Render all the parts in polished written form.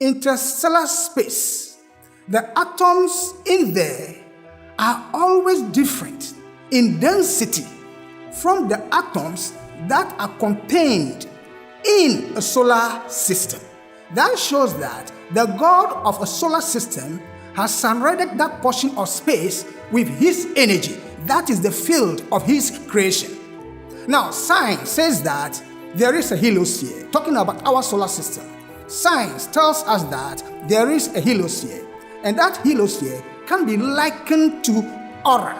interstellar space, the atoms in there are always different in density from the atoms that are contained in a solar system. That shows that the God of a solar system has surrounded that portion of space with his energy. That is the field of his creation. Now, science says that there is a heliosphere. Talking about our solar system, science tells us that there is a heliosphere, and that heliosphere can be likened to aura,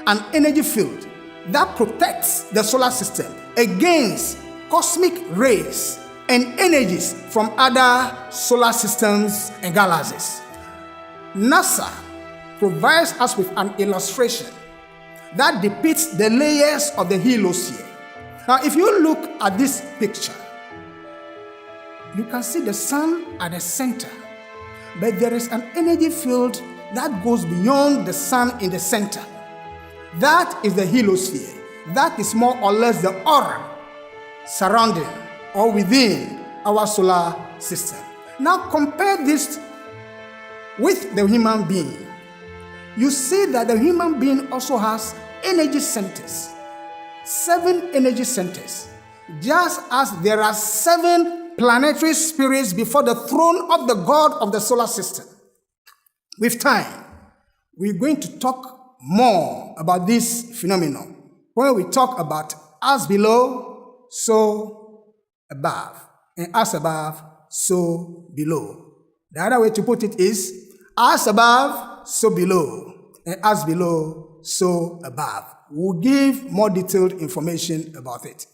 an energy field that protects the solar system against cosmic rays and energies from other solar systems and galaxies. NASA provides us with an illustration that depicts the layers of the heliosphere. Now, if you look at this picture, you can see the sun at the center, but there is an energy field that goes beyond the sun in the center. That is the heliosphere. That is more or less the aura surrounding or within our solar system. Now compare this with the human being. You see that the human being also has energy centers, 7 energy centers, just as there are 7 planetary spirits before the throne of the God of the solar system. With time, we're going to talk more about this phenomenon when we talk about as below, so above, and as above, so below. The other way to put it is as above, so below, and as below, so above. We'll give more detailed information about it.